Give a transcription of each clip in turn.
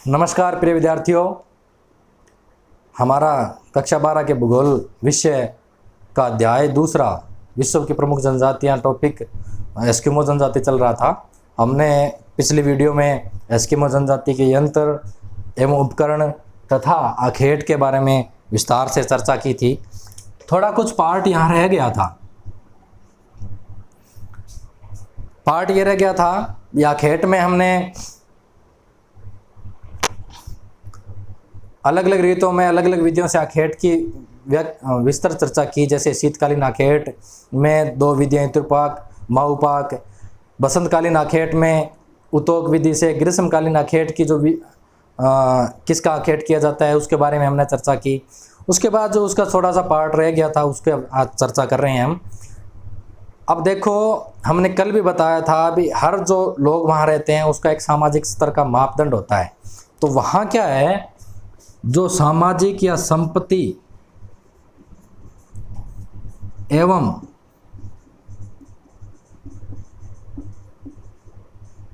नमस्कार प्रिय विद्यार्थियों, हमारा कक्षा 12 के भूगोल विषय का अध्याय दूसरा विश्व की प्रमुख जनजातियां टॉपिक एस्किमो जनजाति चल रहा था। हमने पिछली वीडियो में एस्किमो जनजाति के यंत्र एवं उपकरण तथा आखेट के बारे में विस्तार से चर्चा की थी। थोड़ा कुछ पार्ट यहाँ रह गया था। पार्ट ये रह गया था, आखेट में हमने अलग अलग रीतों में अलग अलग विधियों से आखेट की विस्तृत चर्चा की। जैसे शीतकालीन आखेट में दो विधियां, ऋतुपाक, माऊपाक। बसंतकालीन आखेट में उतोक विधि से, ग्रीष्मकालीन आखेट की जो किसका आखेट किया जाता है उसके बारे में हमने चर्चा की। उसके बाद जो उसका थोड़ा सा पार्ट रह गया था उसके आज चर्चा कर रहे हैं हम। अब देखो, हमने कल भी बताया था अभी हर जो लोग वहाँ रहते हैं उसका एक सामाजिक स्तर का मापदंड होता है। तो वहाँ क्या है, जो सामाजिक या संपत्ति एवं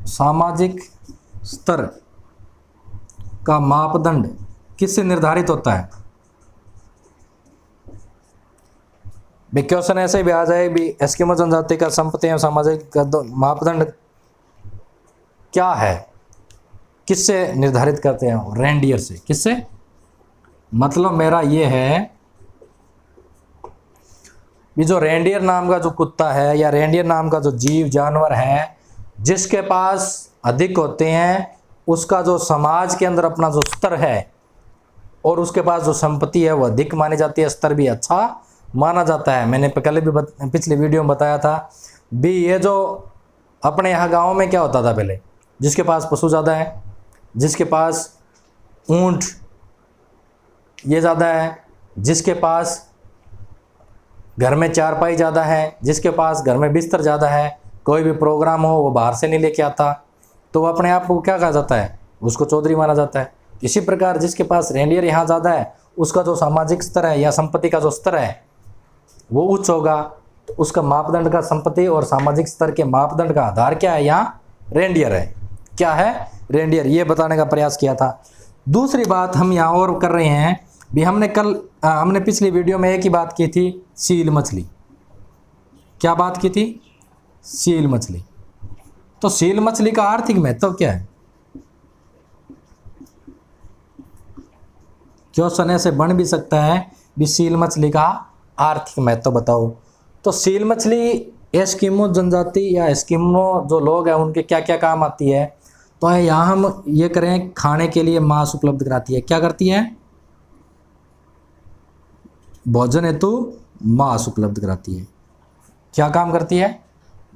सामाजिक स्तर का मापदंड किससे निर्धारित होता है? क्वेश्चन ऐसे भी आ जाए भी एस्किमो जनजाति का संपत्ति एवं सामाजिक का मापदंड क्या है, किससे निर्धारित करते हैं? रेंडियर से। किससे? मतलब मेरा ये है कि जो रेंडियर नाम का जो कुत्ता है या रेंडियर नाम का जो जीव जानवर है, जिसके पास अधिक होते हैं उसका जो समाज के अंदर अपना जो स्तर है और उसके पास जो संपत्ति है वो अधिक मानी जाती है, स्तर भी अच्छा माना जाता है। मैंने पहले भी पिछली वीडियो में बताया था भी। ये जो अपने यहाँ गाँव में क्या होता था पहले, जिसके पास पशु ज़्यादा है, जिसके पास ऊंट ये ज़्यादा है, जिसके पास घर में चारपाई ज़्यादा है, जिसके पास घर में बिस्तर ज़्यादा है, कोई भी प्रोग्राम हो वो बाहर से नहीं लेके आता, तो वो अपने आप को क्या कहा जाता है? उसको चौधरी माना जाता है। इसी प्रकार जिसके पास रेंडियर यहाँ ज़्यादा है उसका जो सामाजिक स्तर है या संपत्ति का जो स्तर है वो उच्च होगा। तो उसका मापदंड का संपत्ति और सामाजिक स्तर के मापदंड का आधार क्या है? यहाँ रेंडियर है। क्या है? रेंडियर। ये बताने का प्रयास किया था। दूसरी बात हम यहाँ और कर रहे हैं भी, हमने पिछली वीडियो में एक ही बात की थी, सील मछली। क्या बात की थी? सील मछली। तो सील मछली का आर्थिक महत्व क्या है? क्वेश्चन ऐसे बन भी सकता है भी सील मछली का आर्थिक महत्व बताओ। तो सील मछली एस्किमो जनजाति या एस्किमो जो लोग हैं उनके क्या क्या काम आती है? तो यहाँ हम ये करें, खाने के लिए मांस उपलब्ध कराती है। क्या करती है? भोजन हेतु मांस उपलब्ध कराती है। क्या काम करती है?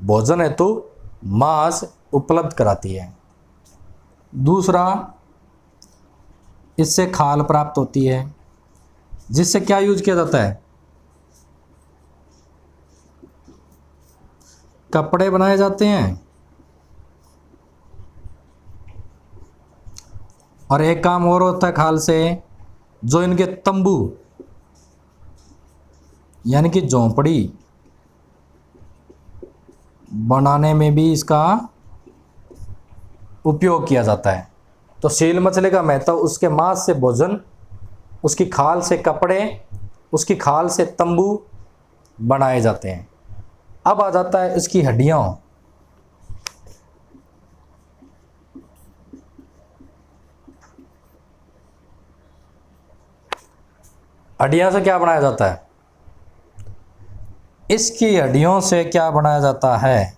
भोजन हेतु मांस उपलब्ध कराती है। दूसरा, इससे खाल प्राप्त होती है, जिससे क्या यूज किया जाता है? कपड़े बनाए जाते हैं। और एक काम और होता है खाल से, जो इनके तंबू यानी कि झोंपड़ी बनाने में भी इसका उपयोग किया जाता है। तो सील मछली का महत्व उसके मांस से भोजन, उसकी खाल से कपड़े, उसकी खाल से तंबू बनाए जाते हैं। अब आ जाता है इसकी हड्डियां। हड्डियां से क्या बनाया जाता है? इसकी हड्डियों से क्या बनाया जाता है?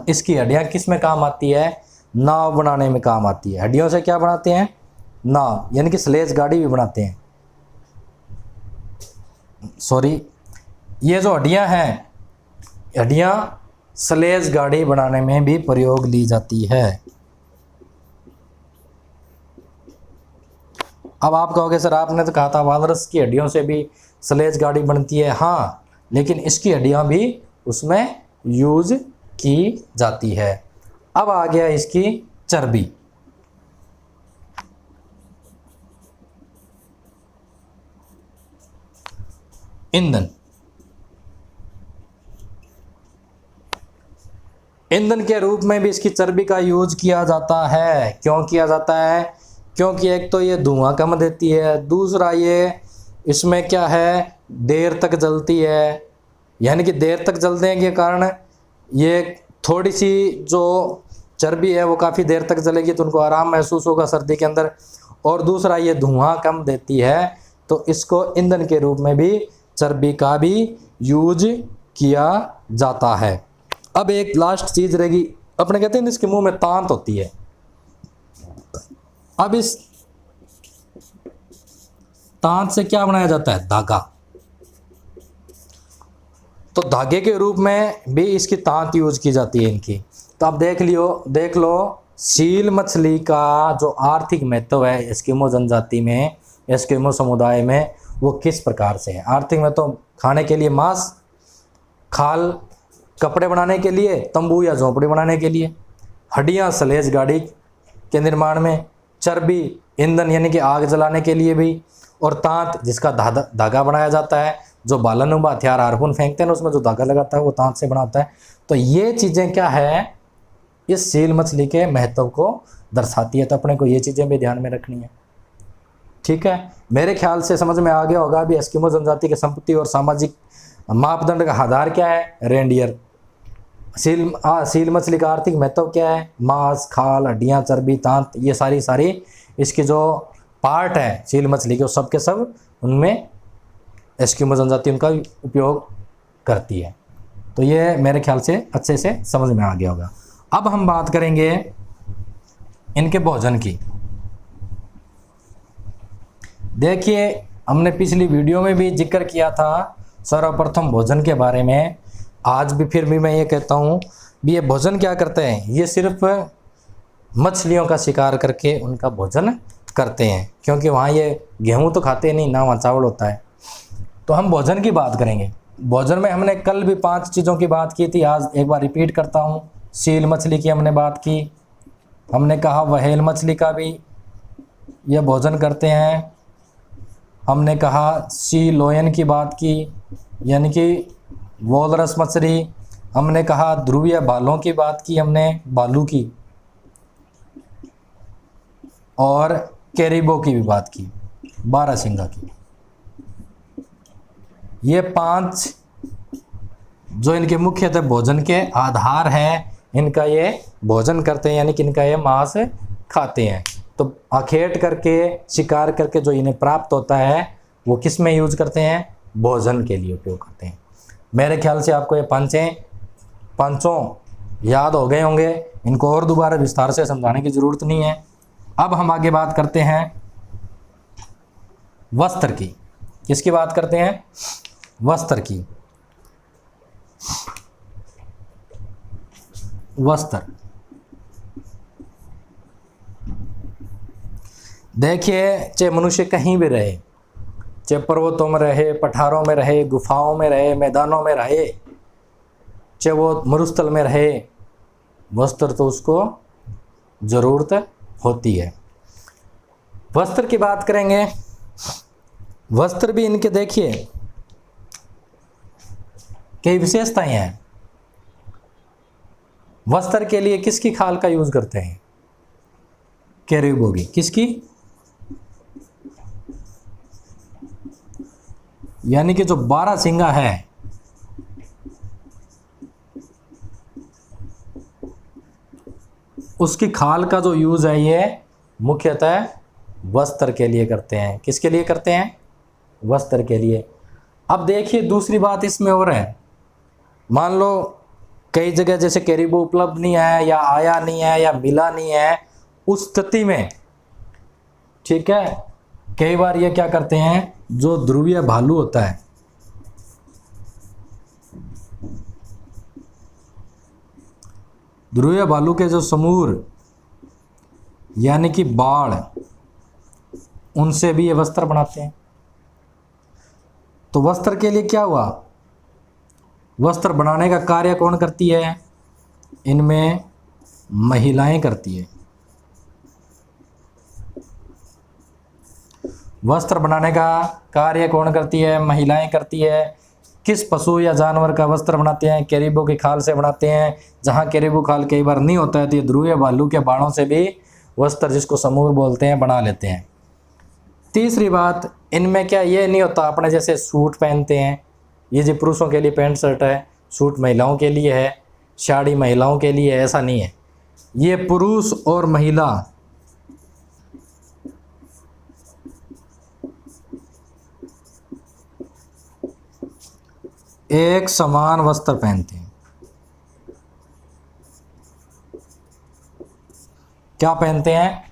इसकी हड्डियां किस में काम आती है? नाव बनाने में काम आती है। हड्डियों से क्या बनाते हैं? नाव, यानी कि स्लेज गाड़ी भी बनाते हैं। सॉरी, ये जो हड्डियां हैं, हड्डियां स्लेज गाड़ी बनाने में भी प्रयोग ली जाती है। अब आप कहोगे सर आपने तो कहा था वालरस की हड्डियों से भी स्लेज गाड़ी बनती है। हाँ, लेकिन इसकी हड्डियां भी उसमें यूज की जाती है। अब आ गया इसकी चर्बी। ईंधन। ईंधन के रूप में भी इसकी चर्बी का यूज किया जाता है। क्यों किया जाता है? क्योंकि एक तो ये धुआं कम देती है, दूसरा ये इसमें क्या है, देर तक जलती है, यानी कि देर तक जलने के कारण ये थोड़ी सी जो चर्बी है वो काफ़ी देर तक जलेगी तो उनको आराम महसूस होगा सर्दी के अंदर। और दूसरा ये धुआं कम देती है, तो इसको ईंधन के रूप में भी चर्बी का भी यूज किया जाता है। अब एक लास्ट चीज रहेगी, अपने कहते हैं इसके मुंह में तांत होती है। अब इस तांत से क्या बनाया जाता है? धागा। तो धागे के रूप में भी इसकी तांत यूज की जाती है इनकी। तो अब देख लो सील मछली का जो आर्थिक महत्व है एस्किमो जनजाति में, एस्किमो समुदाय में, वो किस प्रकार से है। आर्थिक महत्व खाने के लिए मांस, खाल कपड़े बनाने के लिए, तंबू या झोंपड़ी बनाने के लिए, हड्डियां सलेज गाड़ी के निर्माण में, चर्बी ईंधन यानी कि आग जलाने के लिए भी, और तांत जिसका धागा बनाया जाता है, जो बालानुमा हथियार हारपून फेंकते हैं ना उसमें जो धागा लगाता है वो तांत से बनाता है। तो ये चीज़ें क्या है, इस सील मछली के महत्व को दर्शाती है। तो अपने को ये चीज़ें भी ध्यान में रखनी है। ठीक है, मेरे ख्याल से समझ में आ गया होगा। अभी एस्किमो जनजाति के संपत्ति और सामाजिक मापदंड का आधार क्या है? रेंडियर। सील मछली का आर्थिक महत्व क्या है? मांस, खाल, हड्डियां, चर्बी, तांत, ये सारी इसकी जो पार्ट है सील मछली के, सब के सब उनमें एस्किमो जनजाति उनका उपयोग करती है। तो ये मेरे ख्याल से अच्छे से समझ में आ गया होगा। अब हम बात करेंगे इनके भोजन की। देखिए, हमने पिछली वीडियो में भी जिक्र किया था सर्वप्रथम भोजन के बारे में। आज भी फिर भी मैं ये कहता हूँ भी ये भोजन क्या करते हैं, ये सिर्फ मछलियों का शिकार करके उनका भोजन करते हैं, क्योंकि वहाँ ये गेहूँ तो खाते नहीं ना, वहाँ चावल होता है। तो हम भोजन की बात करेंगे। भोजन में हमने कल भी 5 चीज़ों की बात की थी, आज एक बार रिपीट करता हूँ। सील मछली की हमने बात की, हमने कहा व्हेल मछली का भी ये भोजन करते हैं। हमने कहा सी लोयन की बात की, यानी कि वोलरस मछली। हमने कहा ध्रुवीय भालों की बात की, हमने भालू की, और कैरिबो की भी बात की, बारहसिंगा की। ये 5 जो इनके मुख्यतः भोजन के आधार हैं, इनका ये भोजन करते हैं, यानी कि इनका ये मांस खाते हैं। तो आखेट करके शिकार करके जो इन्हें प्राप्त होता है वो किस में यूज करते हैं? भोजन के लिए उपयोग करते हैं। मेरे ख्याल से आपको ये पांचों याद हो गए होंगे, इनको और दोबारा विस्तार से समझाने की ज़रूरत नहीं है। अब हम आगे बात करते हैं वस्त्र की। किसकी बात करते हैं? वस्त्र की। वस्त्र देखिए, चाहे मनुष्य कहीं भी रहे, चाहे पर्वतों में रहे, पठारों में रहे, गुफाओं में रहे, मैदानों में रहे, चाहे वो मरुस्थल में रहे, वस्त्र तो उसको ज़रूरत होती है। वस्त्र की बात करेंगे। वस्त्र भी इनके देखिए कई विशेषताएं हैं। वस्त्र के लिए किसकी खाल का यूज करते हैं? कैरिबो की। किसकी? यानी कि जो बारहसिंगा है, उसकी खाल का जो यूज है ये मुख्यतः वस्त्र के लिए करते हैं। किसके लिए करते हैं? वस्त्र के लिए। अब देखिए दूसरी बात इसमें और है, मान लो कई जगह जैसे कैरिबो उपलब्ध नहीं है, या आया नहीं है, या मिला नहीं है, उस स्थिति में ठीक है, कई बार ये क्या करते हैं, जो ध्रुवीय भालू होता है, ध्रुवीय भालू के जो समूर यानी कि बाड़, उनसे भी ये वस्त्र बनाते हैं। तो वस्त्र के लिए क्या हुआ? वस्त्र बनाने का कार्य कौन करती है? इनमें महिलाएं करती है। वस्त्र बनाने का कार्य कौन करती है? महिलाएं करती है। किस पशु या जानवर का वस्त्र बनाते हैं? कैरिबो की खाल से बनाते हैं। जहाँ कैरिबो खाल कई बार नहीं होता है तो ये ध्रुवीय भालू के बाणों से भी वस्त्र, जिसको समूह बोलते हैं, बना लेते हैं। तीसरी बात, इनमें क्या ये नहीं होता अपने जैसे सूट पहनते हैं, ये जो पुरुषों के लिए पैंट शर्ट है, सूट महिलाओं के लिए है, साड़ी महिलाओं के लिए है, ऐसा नहीं है। ये पुरुष और महिला एक समान वस्त्र पहनते हैं। क्या पहनते हैं?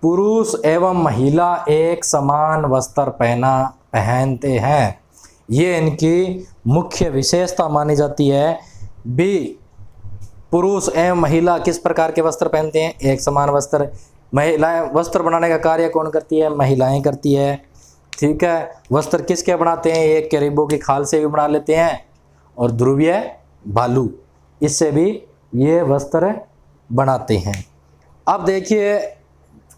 पुरुष एवं महिला एक समान वस्त्र पहनते हैं। ये इनकी मुख्य विशेषता मानी जाती है। बी, पुरुष एवं महिला किस प्रकार के वस्त्र पहनते हैं? एक समान वस्त्र। महिलाएं, वस्त्र बनाने का कार्य कौन करती है? महिलाएं करती है। ठीक है। वस्त्र किसके बनाते हैं? एक कैरिबो की खाल से भी बना लेते हैं और ध्रुवीय भालू, इससे भी ये वस्त्र बनाते हैं। अब देखिए,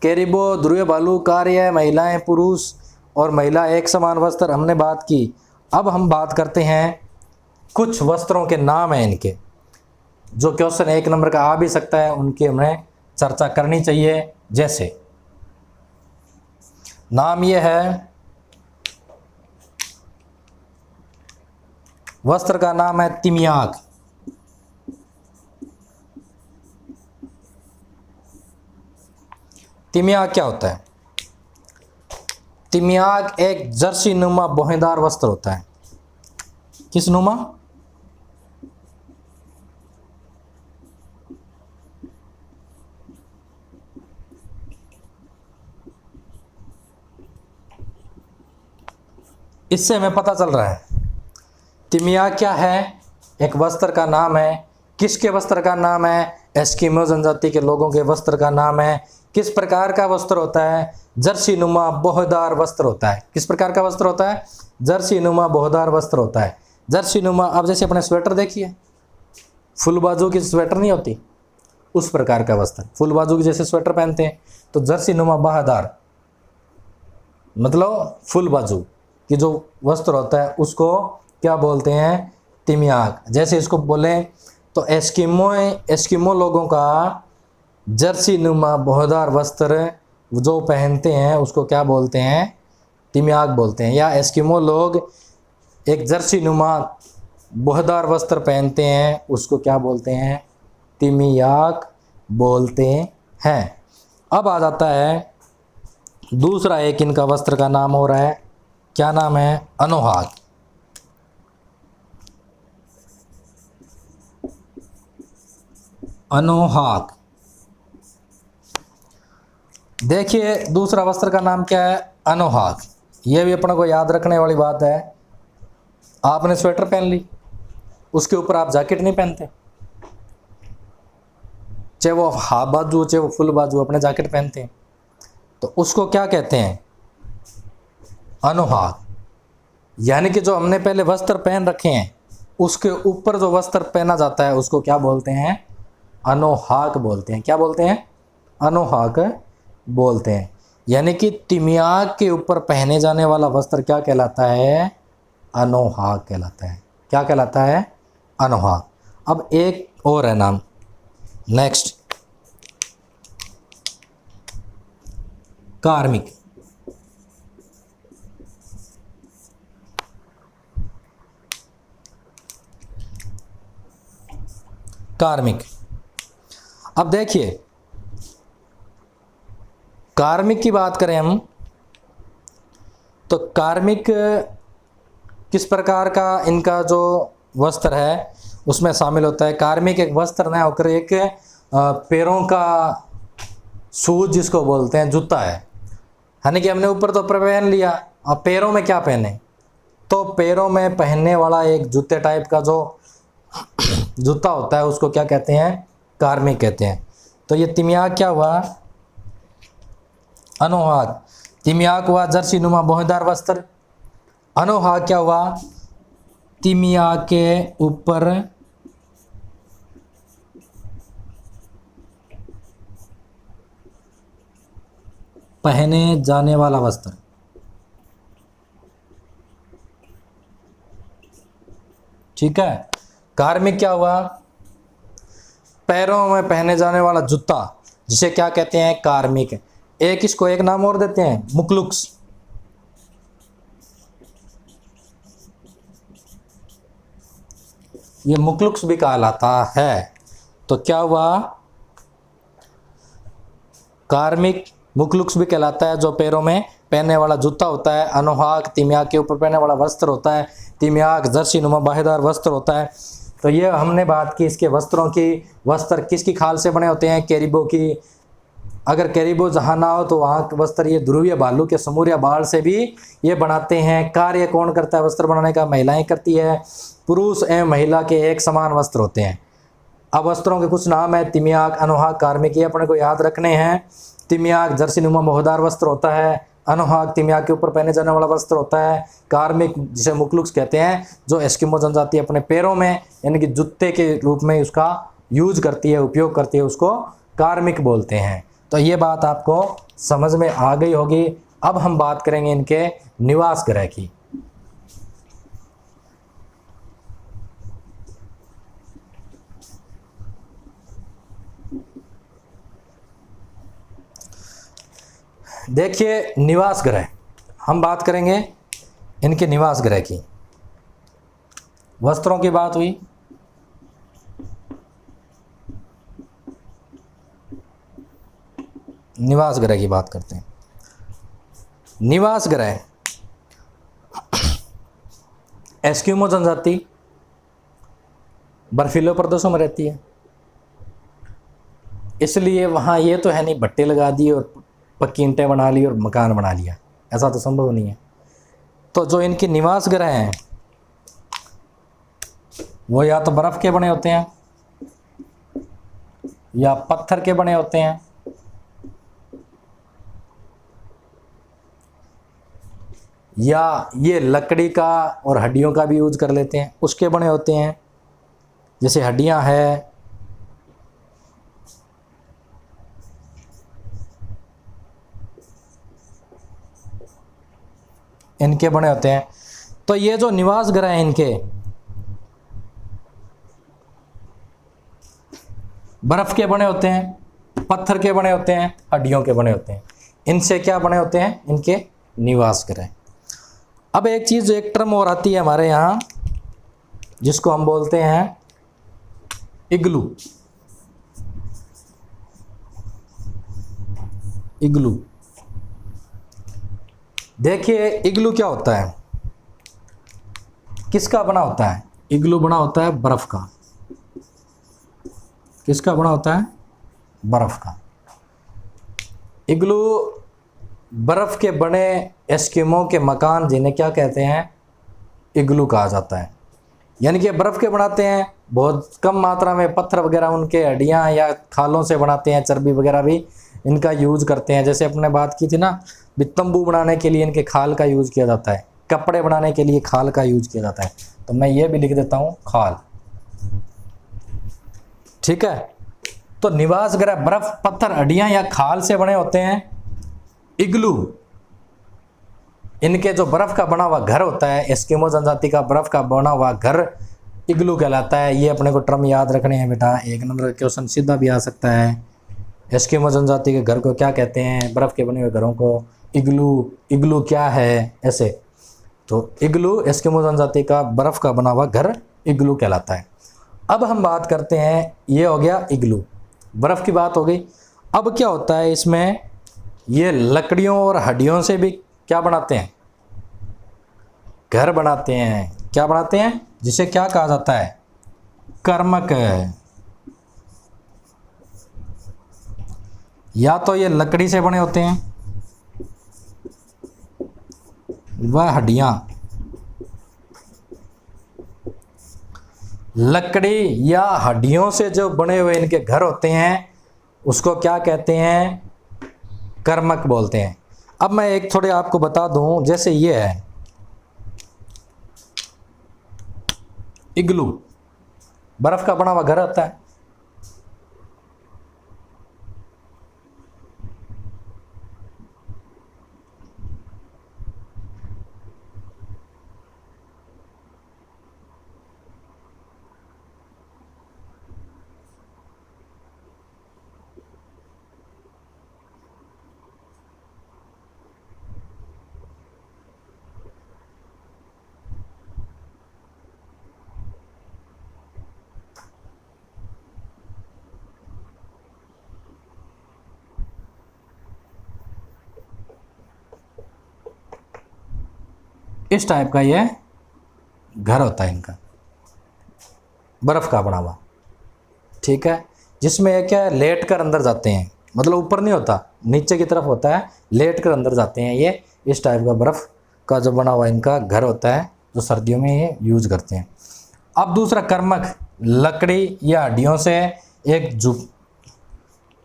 कैरिबो, ध्रुवीय भालू, कार्य, महिलाएं, पुरुष और महिला एक समान वस्त्र हमने बात की। अब हम बात करते हैं कुछ वस्त्रों के नाम हैं इनके, जो क्वेश्चन 1 नंबर का आ भी सकता है, उनकी हमें चर्चा करनी चाहिए। जैसे नाम ये है, वस्त्र का नाम है तिमियाक। तिमियाक क्या होता है? तिमियाक एक जर्सी नुमा बोहेदार वस्त्र होता है। किस नुमा? इससे हमें पता चल रहा है तिमियाक क्या है, एक वस्त्र का नाम है। किसके वस्त्र का नाम है? एस्किमो जनजाति के लोगों के वस्त्र का नाम है। किस प्रकार का वस्त्र होता है? जर्सी नुमा बोहदार वस्त्र होता है। किस प्रकार का वस्त्र होता है? जर्सी नुमा बोहदार वस्त्र होता है। जर्सी नुमा, अब जैसे अपने स्वेटर देखिए, फुल बाजू की स्वेटर नहीं होती, उस प्रकार का वस्त्र, फुल बाजू की जैसे स्वेटर पहनते हैं, तो जर्सी नुमा बहादार मतलब फुल बाजू की जो वस्त्र होता है उसको क्या बोलते हैं? तिमियाक। जैसे इसको बोलें तो एस्किमो लोगों का जर्सी नुमा बोहदार वस्त्र जो पहनते हैं उसको क्या बोलते हैं? तिमियाक बोलते हैं। या एस्किमो लोग एक जर्सी नुमा बोहदार वस्त्र पहनते हैं, उसको क्या बोलते हैं? तिमियाक बोलते हैं। अब आ जाता है दूसरा एक इनका वस्त्र का नाम हो रहा है, क्या नाम है? अनोहाक। अनोहाक। देखिए दूसरा वस्त्र का नाम क्या है? अनोहाक। ये भी अपने को याद रखने वाली बात है। आपने स्वेटर पहन ली, उसके ऊपर आप जैकेट नहीं पहनते, चाहे वो हाफ बाजू चाहे वो फुल बाजू, अपने जैकेट पहनते हैं, तो उसको क्या कहते हैं? अनोहाक। यानी कि जो हमने पहले वस्त्र पहन रखे हैं उसके ऊपर जो वस्त्र पहना जाता है उसको क्या बोलते हैं? अनोहाक बोलते हैं। क्या बोलते हैं? अनोहाक बोलते हैं। यानी कि तिमियाक के ऊपर पहने जाने वाला वस्त्र क्या कहलाता है? अनोहाक कहलाता है। क्या कहलाता है? अनोहाक। अब एक और है नाम, नेक्स्ट, कार्मिक। कार्मिक। अब देखिए, कार्मिक की बात करें हम तो कार्मिक किस प्रकार का इनका जो वस्त्र है उसमें शामिल होता है। कार्मिक एक वस्त्र न होकर एक पैरों का शूज जिसको बोलते हैं, जूता है। यानी कि हमने ऊपर तो पहन लिया, अब पैरों में क्या पहने? तो पैरों में पहनने वाला एक जूते टाइप का जो जूता होता है उसको क्या कहते हैं? कार्मिक कहते हैं। तो ये तिमियाक क्या हुआ? अनोहाक। तिमियाक हुआ जर्सी नुमा बोहेदार वस्त्र। अनोहाक क्या हुआ? तिमियाक के ऊपर पहने जाने वाला वस्त्र। ठीक है। कार्मिक क्या हुआ? पैरों में पहने जाने वाला जूता, जिसे क्या कहते हैं? कार्मिक। एक इसको एक नाम और देते हैं, मुकलुक्स। ये मुकलुक्स भी कहलाता है। तो क्या हुआ? कार्मिक मुकलुक्स भी कहलाता है, जो पैरों में पहनने वाला जूता होता है। अनोहाक तिम्याक के ऊपर पहनने वाला वस्त्र होता है। तिम्याक जर्सी नुमा बाहेदार वस्त्र होता है। तो ये हमने बात की इसके वस्त्रों की। वस्त्र किसकी खाल से बने होते हैं? कैरिबो की। अगर कैरिबो जहाँ ना हो तो वहाँ वस्त्र ये ध्रुवीय भालू के समूर या बाल से भी ये बनाते हैं। कार्य कौन करता है वस्त्र बनाने का? महिलाएं करती है। पुरुष एवं महिला के एक समान वस्त्र होते हैं। अब वस्त्रों के कुछ नाम है, तिम्याक, अनोहाक, कार्मिक, ये अपने को याद रखने हैं। तिम्याक जर्सी नुमा मोहदार वस्त्र होता है। अनोहाक तिम्याक के ऊपर पहने जाने वाला वस्त्र होता है। कार्मिक जिसे मुकलुक्स कहते हैं, जो एस्किमो जनजाति अपने पैरों में यानी कि जूते के रूप में उसका यूज करती है, उपयोग करती है, उसको कार्मिक बोलते हैं। तो ये बात आपको समझ में आ गई होगी। अब हम बात करेंगे इनके निवास गृह की। देखिए निवास गृह, हम बात करेंगे इनके निवास गृह की। वस्त्रों की बात हुई, निवास गृह की बात करते हैं। निवास गृह एस्किमो जनजाति बर्फीले प्रदेशों में रहती है, इसलिए वहाँ ये तो है नहीं भट्टे लगा दिए और पक्की ईंटें बना ली और मकान बना लिया, ऐसा तो संभव नहीं है। तो जो इनके निवास गृह हैं वो या तो बर्फ़ के बने होते हैं या पत्थर के बने होते हैं, या ये लकड़ी का और हड्डियों का भी यूज कर लेते हैं, उसके बने होते हैं। जैसे हड्डियां है, इनके बने होते हैं। तो ये जो निवास गृह हैं इनके बर्फ के बने होते हैं, पत्थर के बने होते हैं, हड्डियों के बने होते हैं। इनसे क्या बने होते हैं? इनके निवास गृह। अब एक चीज, एक टर्म और आती है हमारे यहाँ, जिसको हम बोलते हैं इग्लू। इग्लू, देखिए इग्लू क्या होता है, किसका बना होता है? इग्लू बना होता है बर्फ का। किसका बना होता है? बर्फ का। इग्लू बर्फ के बने एस्किमो के मकान, जिन्हें क्या कहते हैं? इग्लू कहा जाता है। यानी कि बर्फ के बनाते हैं, बहुत कम मात्रा में पत्थर वगैरह उनके हड्डियां या खालों से बनाते हैं, चर्बी वगैरह भी इनका यूज करते हैं। जैसे अपने बात की थी ना, तंबू बनाने के लिए इनके खाल का यूज किया जाता है, कपड़े बनाने के लिए खाल का यूज किया जाता है। तो मैं ये भी लिख देता हूं, खाल। ठीक है। तो निवास गृह बर्फ, पत्थर, हड्डियां या खाल से बने होते हैं। इग्लू, इनके जो बर्फ का बना हुआ घर होता है, एस्किमो जनजाति का बर्फ का बना हुआ घर इग्लू कहलाता है। ये अपने को टर्म याद रखने हैं बेटा, एक नंबर का क्वेश्चन सीधा भी आ सकता है। एस्किमो जनजाति के घर को क्या कहते हैं? बर्फ के बने हुए घरों को इग्लू। इग्लू क्या है? ऐसे। तो इग्लू एस्किमो जनजाति का बर्फ का बना हुआ घर इग्लू कहलाता है। अब हम बात करते हैं, ये हो गया इग्लू, बर्फ की बात हो गई। अब क्या होता है इसमें, ये लकड़ियों और हड्डियों से भी क्या बनाते हैं? घर बनाते हैं। क्या बनाते हैं? जिसे क्या कहा जाता है? कर्मक। या तो ये लकड़ी से बने होते हैं वह हड्डियां। लकड़ी या हड्डियों से जो बने हुए इनके घर होते हैं उसको क्या कहते हैं? कर्मक बोलते हैं। अब मैं एक थोड़े आपको बता दूं, जैसे ये है इग्लू, बर्फ का बना हुआ घर होता है। इस टाइप का ये घर होता है इनका, बर्फ़ का बना हुआ, ठीक है। जिसमें ये क्या है, लेट कर अंदर जाते हैं, मतलब ऊपर नहीं होता, नीचे की तरफ होता है, लेट कर अंदर जाते हैं। ये इस टाइप का बर्फ़ का जो बना हुआ इनका घर होता है, जो सर्दियों में ये यूज़ करते हैं। अब दूसरा कर्मक, लकड़ी या हड्डियों से एक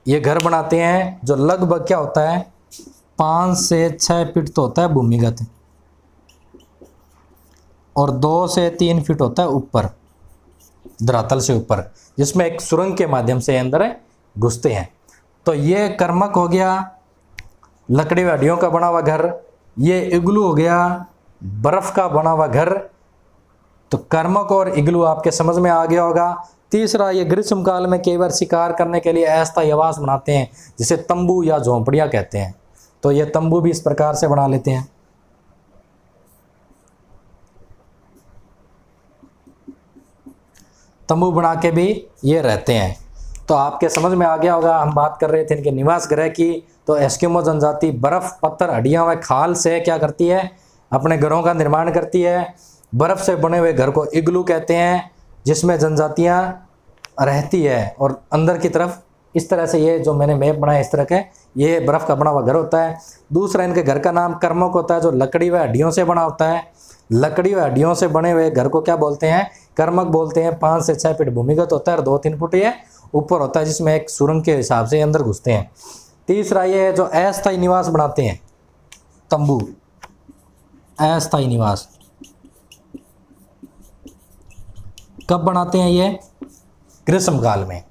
ये घर बनाते हैं, जो लगभग क्या होता है 5 से 6 फीट तो होता है भूमिगत, और 2 से 3 फीट होता है ऊपर, धरातल से ऊपर, जिसमें एक सुरंग के माध्यम से अंदर घुसते हैं। तो ये कर्मक हो गया, लकड़ी व हड्डियों का बना हुआ घर। ये इग्लू हो गया, बर्फ का बना हुआ घर। तो कर्मक और इग्लू आपके समझ में आ गया होगा। तीसरा, ये ग्रीष्म काल में कई बार शिकार करने के लिए अस्थायी आवास बनाते हैं, जिसे तंबू या झोंपड़ियाँ कहते हैं। तो ये तंबू भी इस प्रकार से बना लेते हैं। तंबू बना के भी ये रहते हैं। तो आपके समझ में आ गया होगा। हम बात कर रहे थे इनके निवास गृह की। तो एस्किमो जनजाति बर्फ़, पत्थर, हड्डियाँ व खाल से क्या करती है, अपने घरों का निर्माण करती है। बर्फ़ से बने हुए घर को इग्लू कहते हैं, जिसमें जनजातियाँ रहती है। और अंदर की तरफ इस तरह से, ये जो मैंने मैप बनाया इस तरह के, ये बर्फ़ का बना हुआ घर होता है। दूसरा, इनके घर का नाम कर्मक होता है, जो लकड़ी व हड्डियों से बना होता है। लकड़ी व हड्डियों से बने हुए घर को क्या बोलते हैं, कर्मक बोलते हैं। 5 से 6 फीट भूमिगत होता है और 2-3 फुट ये ऊपर होता है, जिसमें एक सुरंग के हिसाब से अंदर घुसते हैं। तीसरा, ये जो अस्थायी निवास बनाते हैं, तंबू, अस्थायी निवास कब बनाते हैं, ये ग्रीष्म काल में,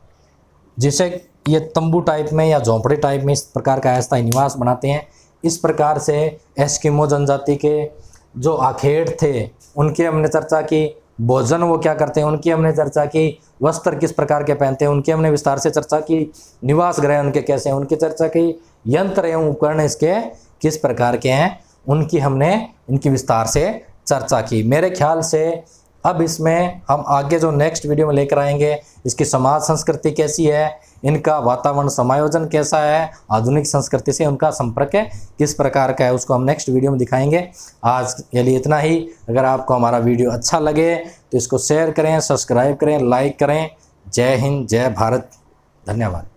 जिसे ये तंबू टाइप में या झोंपड़े टाइप में इस प्रकार का अस्थायी निवास बनाते हैं। इस प्रकार से एस्किमो जनजाति के जो आखेड़ थे उनकी हमने चर्चा की। भोजन वो क्या करते हैं उनकी हमने चर्चा की। वस्त्र किस प्रकार के पहनते हैं उनकी हमने विस्तार से चर्चा की। निवास गृह उनके कैसे हैं उनकी चर्चा की। यंत्र एवं उपकरण इसके किस प्रकार के हैं उनकी हमने इनकी विस्तार से चर्चा की। मेरे ख्याल से अब इसमें हम आगे जो नेक्स्ट वीडियो में लेकर आएंगे, इसकी समाज संस्कृति कैसी है, इनका वातावरण समायोजन कैसा है, आधुनिक संस्कृति से उनका संपर्क किस प्रकार का है, उसको हम नेक्स्ट वीडियो में दिखाएंगे। आज के लिए इतना ही। अगर आपको हमारा वीडियो अच्छा लगे तो इसको शेयर करें, सब्सक्राइब करें, लाइक करें। जय हिंद, जय भारत, धन्यवाद।